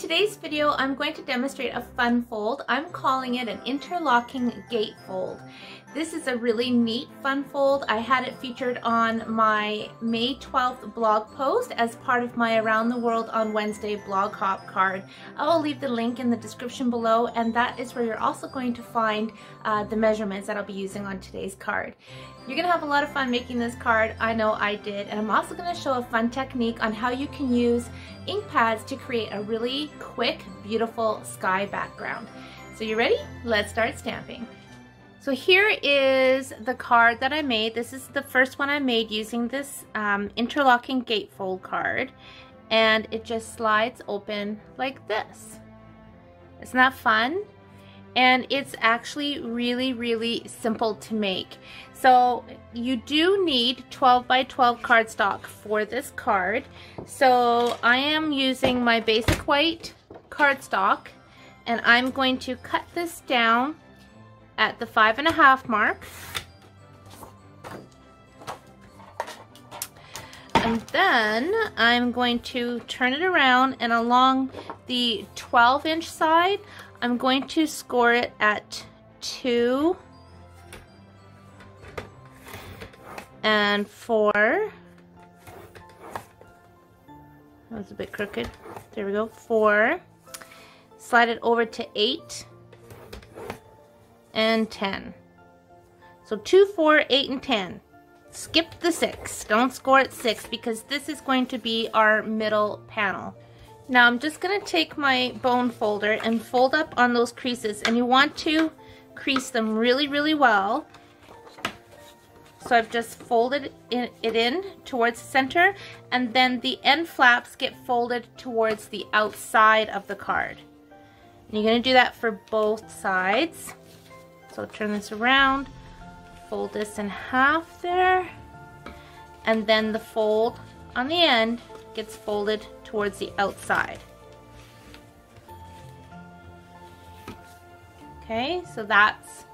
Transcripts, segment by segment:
today's video, I'm going to demonstrate a fun fold. I'm calling it an interlocking gatefold. This is a really neat fun fold. I had it featured on my May 12th blog post as part of my Around the World on Wednesday blog hop card. I will leave the link in the description below, and that is where you're also going to find the measurements that I'll be using on today's card. You're gonna have a lot of fun making this card. I know I did, and I'm also gonna show a fun technique on how you can use ink pads to create a really quick, beautiful sky background. So you ready? Let's start stamping. So here is the card that I made. This is the first one I made using this interlocking gatefold card, and it just slides open like this. Isn't that fun? And it's actually really simple to make. So you do need 12 by 12 cardstock for this card. So I am using my basic white cardstock, and I'm going to cut this down at the 5.5 mark. And then I'm going to turn it around, and along the 12-inch side, I'm going to score it at 2 and 4. That was a bit crooked. There we go. 4. Slide it over to 8 and 10. So 2, 4, 8, and 10. Skip the 6. Don't score at 6 because this is going to be our middle panel. Now I'm just going to take my bone folder and fold up on those creases, and you want to crease them really well. So I've just folded it in towards the center, and then the end flaps get folded towards the outside of the card. And you're going to do that for both sides. So turn this around, fold this in half there, and then the fold on the end gets folded towards the outside. Okay, so that's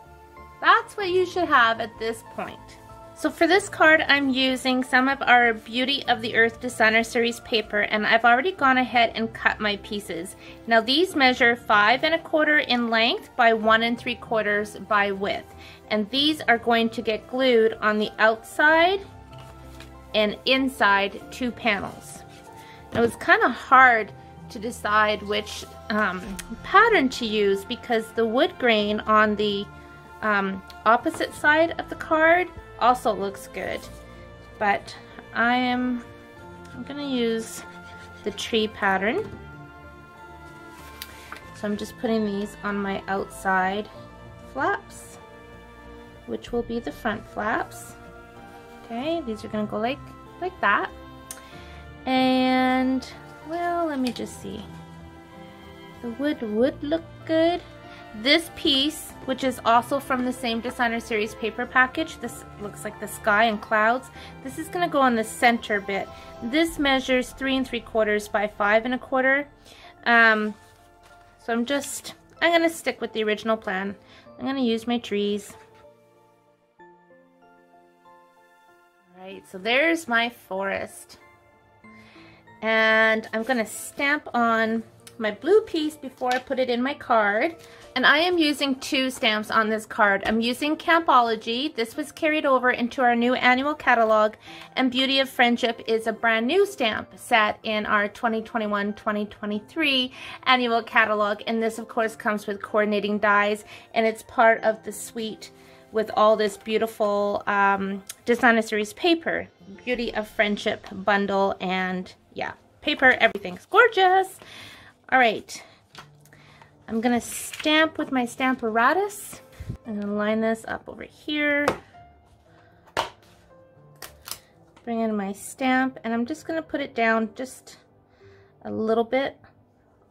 what you should have at this point. So for this card, I'm using some of our Beauty of the Earth Designer Series paper, and I've already gone ahead and cut my pieces. Now these measure 5 1/4 in length by 1 3/4 by width, and these are going to get glued on the outside and inside 2 panels. It was kind of hard to decide which pattern to use because the wood grain on the opposite side of the card also looks good, but I'm gonna use the tree pattern. So I'm just putting these on my outside flaps, which will be the front flaps. Okay, these are gonna go like that. And well, let me just see. The wood would look good. This piece, which is also from the same Designer Series paper package, this looks like the sky and clouds. This is going to go on the center bit. This measures 3 3/4 by 5 1/4. So I'm going to stick with the original plan. I'm going to use my trees. Alright, so there's my forest. And I'm going to stamp on my blue piece before I put it in my card. And I am using 2 stamps on this card. I'm using Campology. This was carried over into our new annual catalog, and Beauty of Friendship is a brand new stamp set in our 2021-2023 annual catalog, and this of course comes with coordinating dies, and it's part of the suite with all this beautiful Designer Series paper, Beauty of Friendship bundle, and yeah, paper, everything's gorgeous. All right, I'm gonna stamp with my Stamparatus. I'm gonna line this up over here. Bring in my stamp, and I'm just gonna put it down just a little bit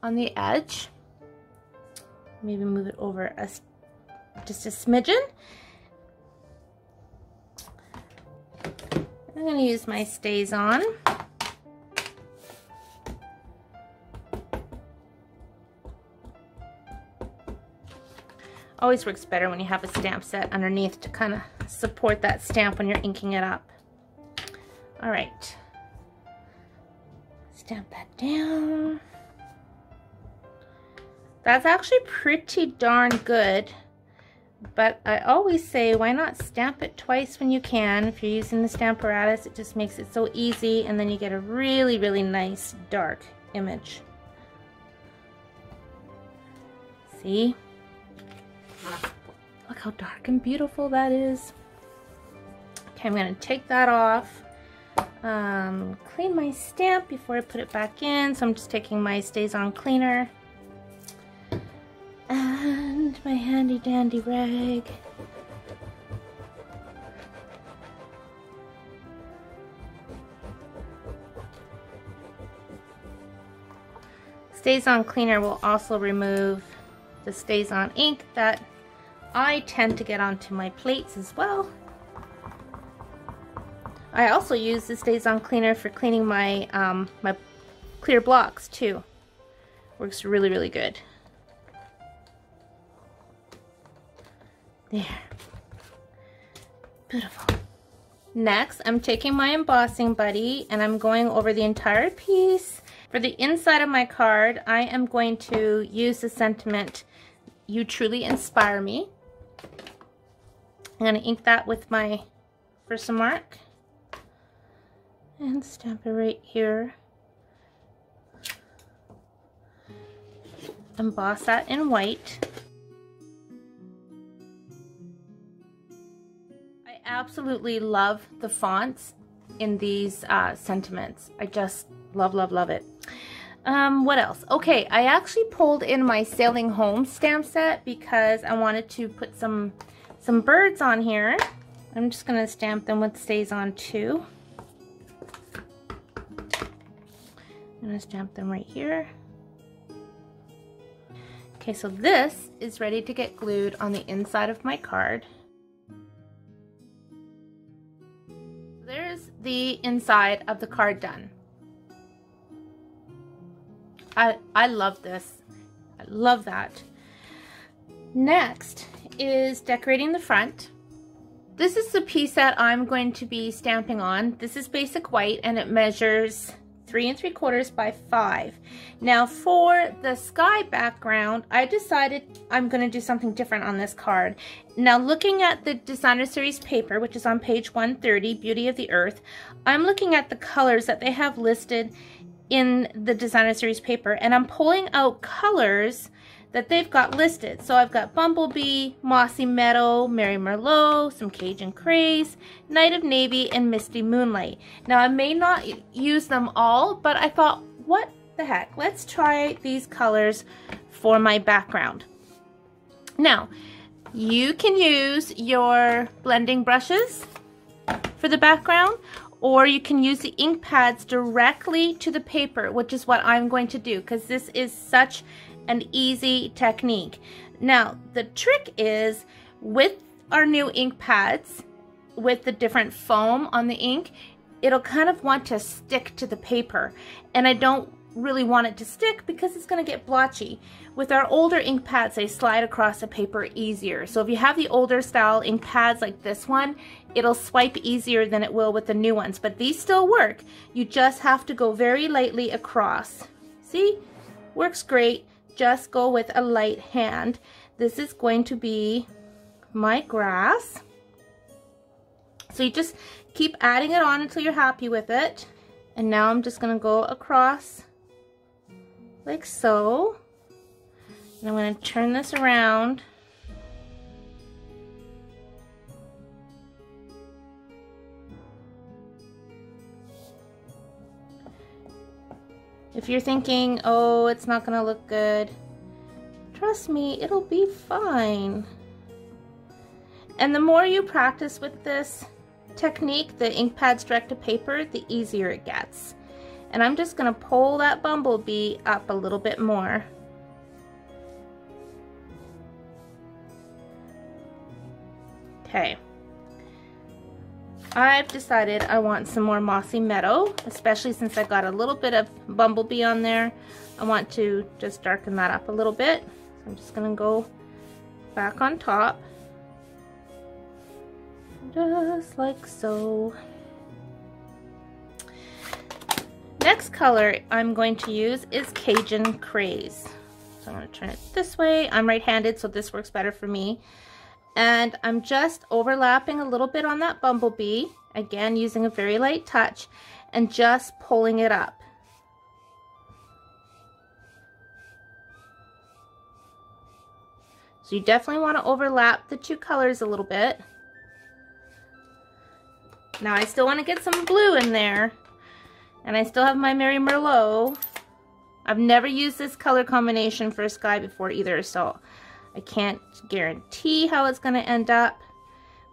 on the edge. Maybe move it over just a smidgen. I'm gonna use my StazOn. Always works better when you have a stamp set underneath to kind of support that stamp when you're inking it up. All right, stamp that down. That's actually pretty darn good. But I always say, why not stamp it twice when you can? If you're using the Stamparatus, it just makes it so easy, and then you get a really, really nice dark image. See? Look how dark and beautiful that is. Okay, I'm going to take that off. Clean my stamp before I put it back in, so I'm just taking my Stays On cleaner. And my handy dandy rag. Stays On cleaner will also remove the Stays On ink that I tend to get onto my plates as well. I also use the Stays On cleaner for cleaning my my clear blocks too. Works really, really good. There. Beautiful. Next, I'm taking my embossing buddy and I'm going over the entire piece. For the inside of my card, I am going to use the sentiment, "You Truly Inspire Me." I'm going to ink that with my Versa mark and stamp it right here. Emboss that in white. I absolutely love the fonts in these sentiments. I just love, love, love it. What else? Okay, I actually pulled in my Sailing Home stamp set because I wanted to put some birds on here. I'm just going to stamp them with Stays On too. I'm going to stamp them right here. Okay, so this is ready to get glued on the inside of my card. There's the inside of the card done. I love this. I love that. Next is decorating the front. This is the piece that I'm going to be stamping on. This is basic white and it measures 3 3/4 by 5. Now for the sky background, I decided I'm going to do something different on this card. Now looking at the Designer Series paper, which is on page 130, Beauty of the Earth, I'm looking at the colors that they have listed in the Designer Series paper, and I'm pulling out colors that they've got listed. So I've got Bumblebee, Mossy Meadow, Mary Merlot, some Cajun Craze, Night of Navy, and Misty Moonlight. Now I may not use them all, but I thought, what the heck, let's try these colors for my background. Now, you can use your blending brushes for the background, or you can use the ink pads directly to the paper, which is what I'm going to do because this is such an easy technique. Now, the trick is with our new ink pads, with the different foam on the ink, it'll kind of want to stick to the paper, and I don't really want it to stick because it's going to get blotchy. With our older ink pads, they slide across the paper easier. So if you have the older style ink pads like this one, it'll swipe easier than it will with the new ones, but these still work. You just have to go very lightly across. See? Works great. Just go with a light hand. This is going to be my grass. So you just keep adding it on until you're happy with it. And now I'm just going to go across like so. And I'm going to turn this around. If you're thinking, oh, it's not going to look good, trust me, it'll be fine. And the more you practice with this technique, the ink pads direct to paper, the easier it gets. And I'm just going to pull that bumblebee up a little bit more. Okay. I've decided I want some more Mossy Meadow, especially since I got a little bit of Bumblebee on there. I want to just darken that up a little bit. So I'm just going to go back on top. Just like so. Next color I'm going to use is Cajun Craze. So I'm going to turn it this way. I'm right-handed, so this works better for me. And I'm just overlapping a little bit on that bumblebee, again using a very light touch, and just pulling it up. So you definitely want to overlap the two colors a little bit. Now I still want to get some blue in there, and I still have my Merry Merlot. I've never used this color combination for a sky before either, so I can't guarantee how it's going to end up,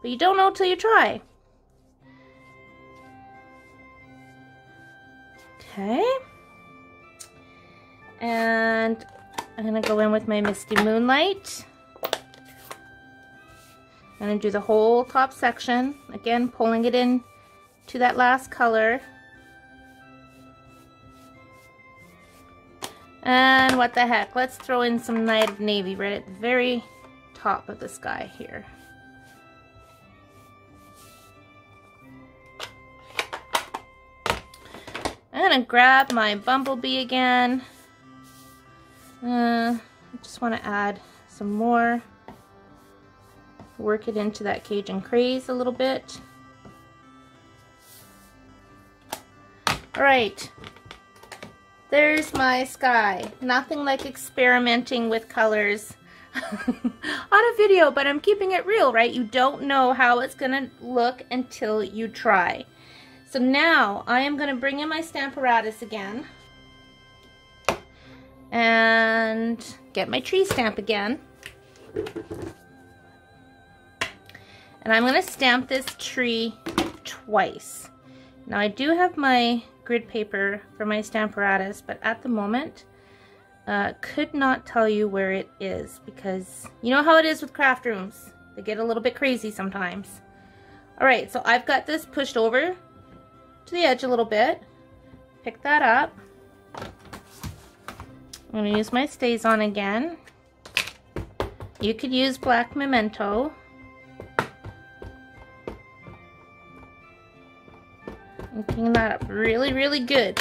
but you don't know till you try. Okay. And I'm going to go in with my Misty Moonlight. I'm going to do the whole top section, again pulling it in to that last color. And what the heck, let's throw in some Night of Navy right at the very top of the sky here. I'm gonna grab my bumblebee again. I just want to add some more. Work it into that Cajun Craze a little bit. All right. There's my sky. Nothing like experimenting with colors on a video, but I'm keeping it real, right? You don't know how it's gonna look until you try. So now I am gonna bring in my Stamparatus again and get my tree stamp again. And I'm gonna stamp this tree twice. Now I do have my grid paper for my Stamparatus, but at the moment could not tell you where it is, because you know how it is with craft rooms, they get a little bit crazy sometimes. Alright, so I've got this pushed over to the edge a little bit. Pick that up. I'm going to use my Stays On again. You could use black memento. And clean that up really, really good.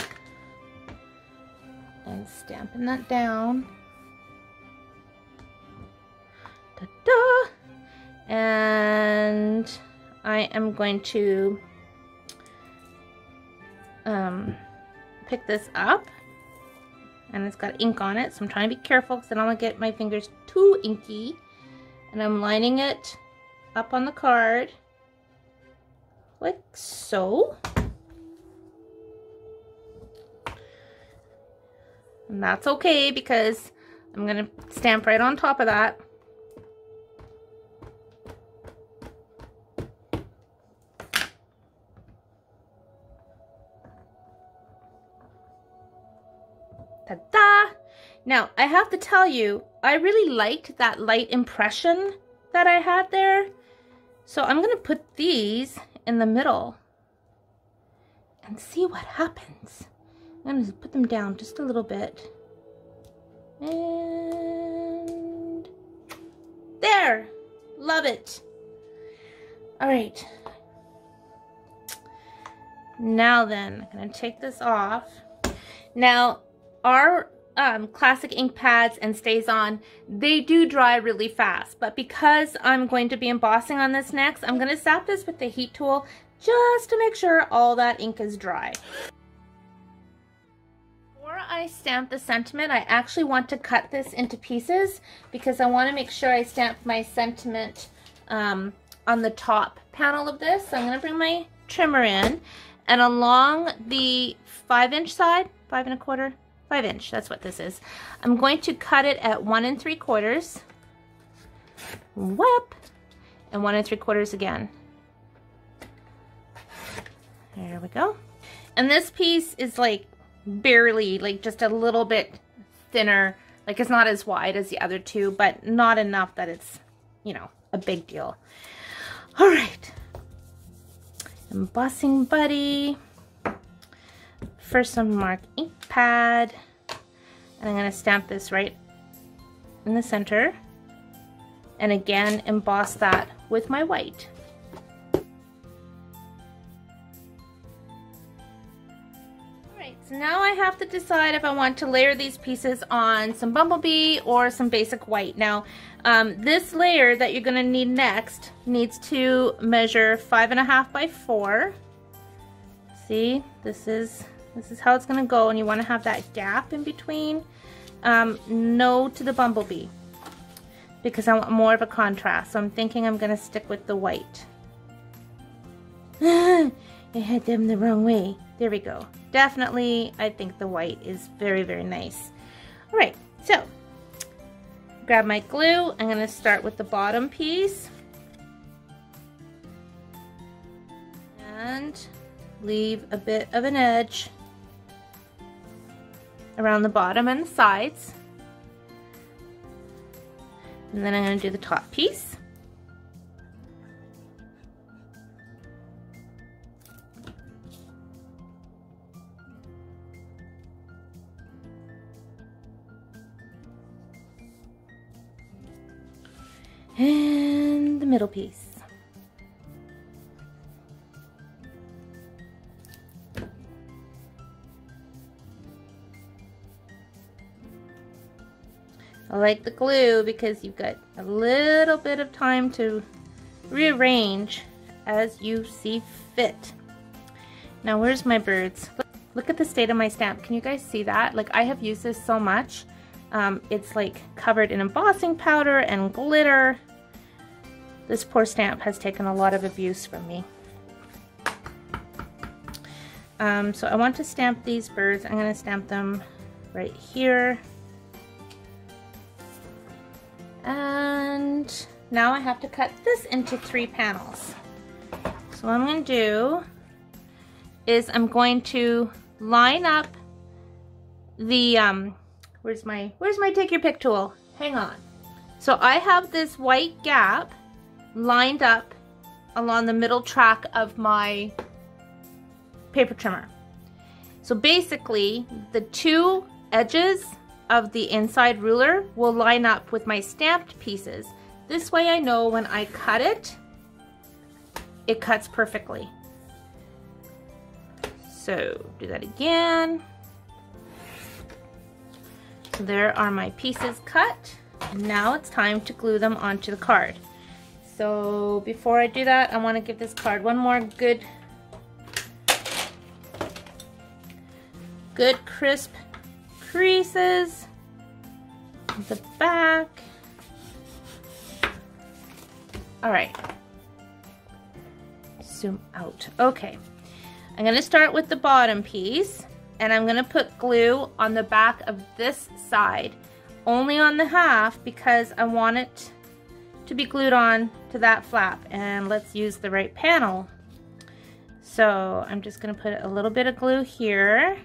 And stamping that down. Ta-da! And I am going to pick this up. And it's got ink on it, so I'm trying to be careful because I don't want to get my fingers too inky. And I'm lining it up on the card like so. And that's okay because I'm going to stamp right on top of that. Ta-da! Now, I have to tell you, I really liked that light impression that I had there. So I'm going to put these in the middle and see what happens. I'm going to put them down just a little bit. And there! Love it! Alright. Now then, I'm going to take this off. Now, our classic ink pads and Stays On, they do dry really fast. But because I'm going to be embossing on this next, I'm going to zap this with the heat tool just to make sure all that ink is dry. Before I stamp the sentiment, I actually want to cut this into pieces because I want to make sure I stamp my sentiment on the top panel of this. So I'm going to bring my trimmer in, and along the 5-inch side, 5 1/4, 5-inch, that's what this is. I'm going to cut it at 1 3/4, whoop, and 1 3/4 again. There we go. And this piece is like barely, like just a little bit thinner. Like it's not as wide as the other two, but not enough that it's, you know, a big deal. All right. Embossing buddy. First some mark ink pad. And I'm going to stamp this right in the center. And again, emboss that with my white. So now I have to decide if I want to layer these pieces on some bumblebee or some basic white. Now, this layer that you're gonna need next needs to measure 5.5 by 4. See, this is how it's gonna go, and you wanna have that gap in between. No to the bumblebee, because I want more of a contrast. So I'm thinking I'm gonna stick with the white. I had them the wrong way. There we go. Definitely, I think the white is very, very nice. All right, so grab my glue. I'm gonna start with the bottom piece and leave a bit of an edge around the bottom and the sides. And then I'm gonna do the top piece. And the middle piece. I like the glue because you've got a little bit of time to rearrange as you see fit. Now where's my birds? Look at the state of my stamp. Can you guys see that? Like, I have used this so much. It's like covered in embossing powder and glitter. This poor stamp has taken a lot of abuse from me. So I want to stamp these birds. I'm going to stamp them right here. And now I have to cut this into 3 panels. So what I'm going to do is I'm going to line up the where's my take your pick tool? Hang on. So I have this white gap lined up along the middle track of my paper trimmer. So basically the 2 edges of the inside ruler will line up with my stamped pieces. This way I know when I cut it, it cuts perfectly. So do that again. So there are my pieces cut. And now it's time to glue them onto the card. So before I do that, I want to give this card one more good crisp creases at the back. All right, zoom out. Okay, I'm going to start with the bottom piece, and I'm going to put glue on the back of this side, only on the half, because I want it to be glued on to that flap. And let's use the right panel. So I'm just going to put a little bit of glue here,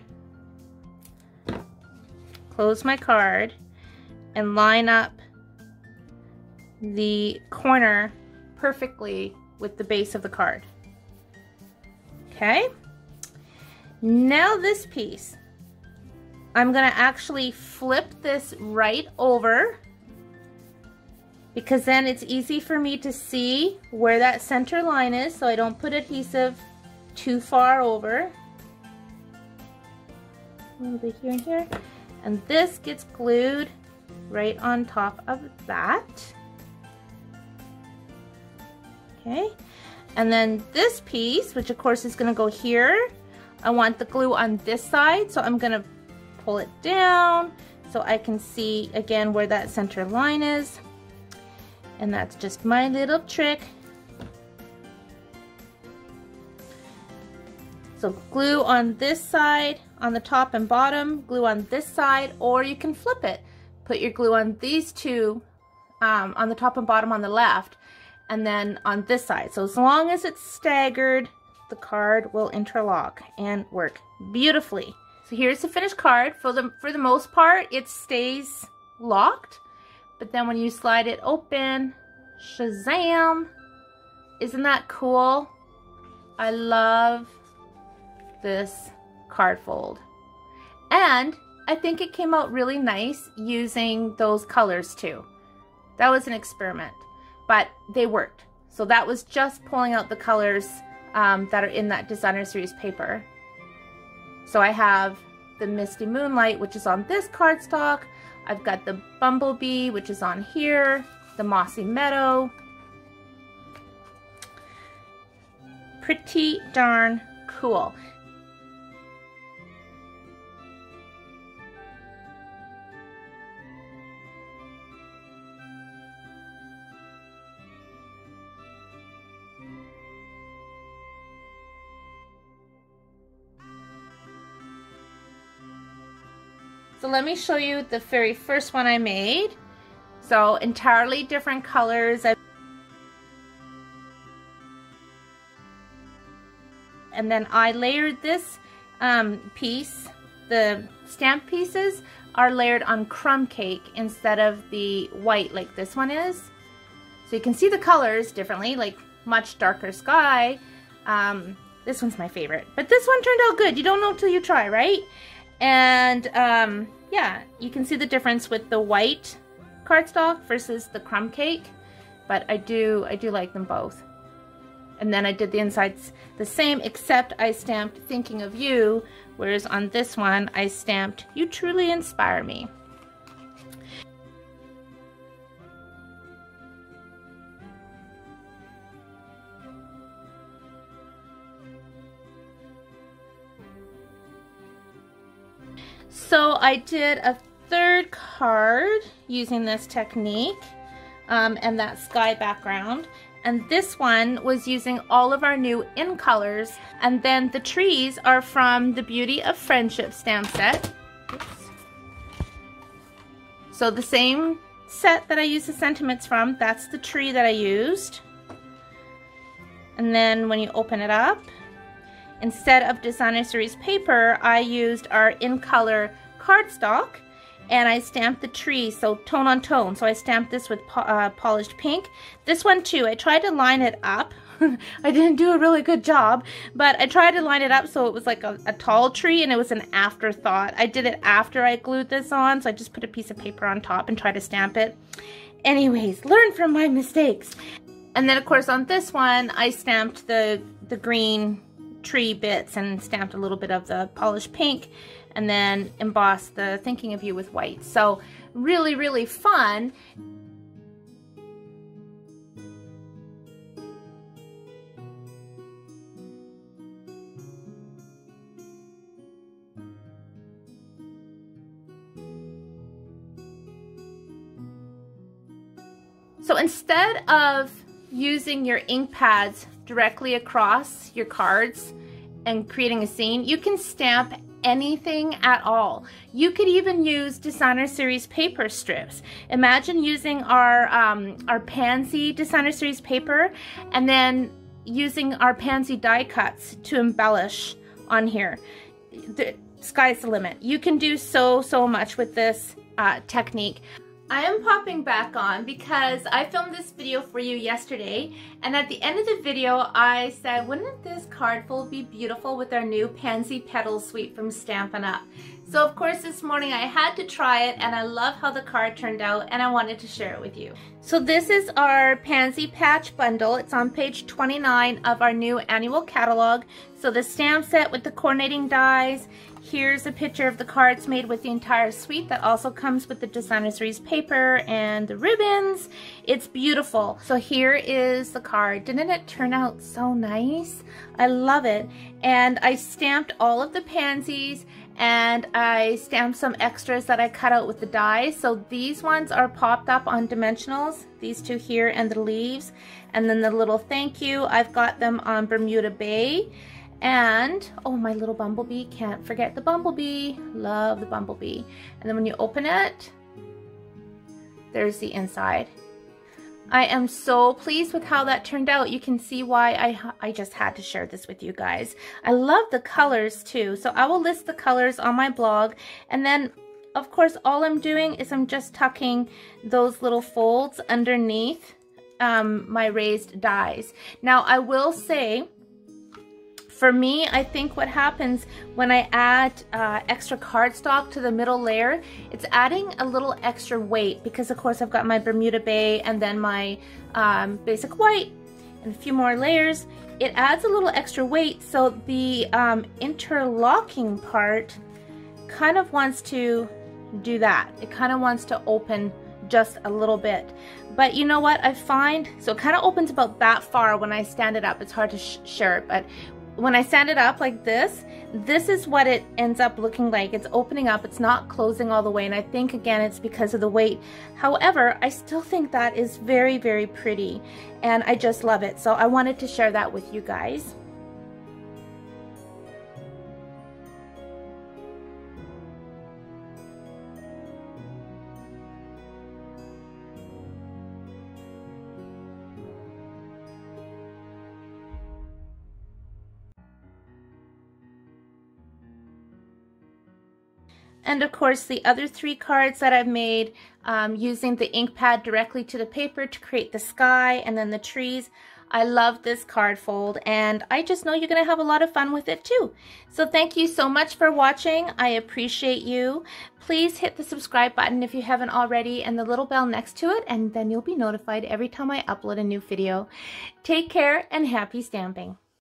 close my card, and line up the corner perfectly with the base of the card. Okay, now this piece, I'm gonna actually flip this right over, because then it's easy for me to see where that center line is, so I don't put adhesive too far over. A little bit here and here. And this gets glued right on top of that. Okay, and then this piece, which of course is going to go here, I want the glue on this side, so I'm going to pull it down so I can see again where that center line is. And that's just my little trick. So glue on this side, on the top and bottom, glue on this side, or you can flip it. Put your glue on these 2, on the top and bottom on the left, and then on this side. So as long as it's staggered, the card will interlock and work beautifully. So here's the finished card. For the most part, it stays locked, but then when you slide it open, shazam! Isn't that cool? I love this card fold. And I think it came out really nice using those colors too. That was an experiment, but they worked. So that was just pulling out the colors that are in that designer series paper. So I have the Misty Moonlight, which is on this cardstock. I've got the Bumblebee, which is on here, the Mossy Meadow. Pretty darn cool. So let me show you the very first one I made. So entirely different colors. And then I layered this piece. The stamp pieces are layered on crumb cake instead of the white like this one is. So you can see the colors differently, like much darker sky. This one's my favorite, but this one turned out good. You don't know till you try, right? And yeah, you can see the difference with the white cardstock versus the crumb cake, but I do like them both. And then I did the insides the same, except I stamped Thinking of You, whereas on this one I stamped You Truly Inspire Me. So I did a third card using this technique and that sky background. And this one was using all of our new in colors. And then the trees are from the Beauty of Friendship stamp set. Oops. So the same set that I used the sentiments from, that's the tree that I used. And then when you open it up, instead of Designer Series paper, I used our in color cardstock and I stamped the tree, so tone on tone. So I stamped this with polished pink. This one too, I tried to line it up. I didn't do a really good job, but I tried to line it up so it was like a tall tree, and it was an afterthought. I did it after I glued this on, so I just put a piece of paper on top and tried to stamp it. Anyways, learn from my mistakes. And then of course on this one, I stamped the green tree bits and stamped a little bit of the polished pink, and then embossed the Thinking of You with white. So really, really fun. So instead of using your ink pads directly across your cards and creating a scene, you can stamp anything at all. You could even use Designer Series paper strips. Imagine using our Pansy Designer Series paper and then using our Pansy die cuts to embellish on here. The sky's the limit. You can do so much with this technique. I am popping back on because I filmed this video for you yesterday, and at the end of the video I said, wouldn't this card fold be beautiful with our new Pansy Petal Suite from Stampin' Up? So of course this morning I had to try it, and I love how the card turned out, and I wanted to share it with you. So this is our Pansy Patch Bundle. It's on page 29 of our new annual catalog. So the stamp set with the coordinating dies. Here's a picture of the cards made with the entire suite that also comes with the Designer Series paper and the ribbons. It's beautiful. So here is the card. Didn't it turn out so nice? I love it. And I stamped all of the pansies, and I stamped some extras that I cut out with the die. So these ones are popped up on dimensionals, these two here and the leaves. And then the little thank you, I've got them on Bermuda Bay. And, oh, my little bumblebee, can't forget the bumblebee. Love the bumblebee. And then when you open it, there's the inside. I am so pleased with how that turned out. You can see why I just had to share this with you guys. I love the colors too. So I will list the colors on my blog. And then, of course, all I'm doing is I'm just tucking those little folds underneath my raised dies. Now, I will say, for me, I think what happens when I add extra cardstock to the middle layer, it's adding a little extra weight, because of course I've got my Bermuda Bay and then my basic white and a few more layers. It adds a little extra weight, so the interlocking part kind of wants to do that. It kind of wants to open just a little bit. But you know what I find? So it kind of opens about that far when I stand it up. It's hard to share it, but when I stand it up like this, this is what it ends up looking like. It's opening up, it's not closing all the way, and I think again it's because of the weight. However, I still think that is very, very pretty, and I just love it. So I wanted to share that with you guys. And of course, the other 3 cards that I've made using the ink pad directly to the paper to create the sky and then the trees. I love this card fold, and I just know you're going to have a lot of fun with it too. So thank you so much for watching. I appreciate you. Please hit the subscribe button if you haven't already, and the little bell next to it, and then you'll be notified every time I upload a new video. Take care and happy stamping.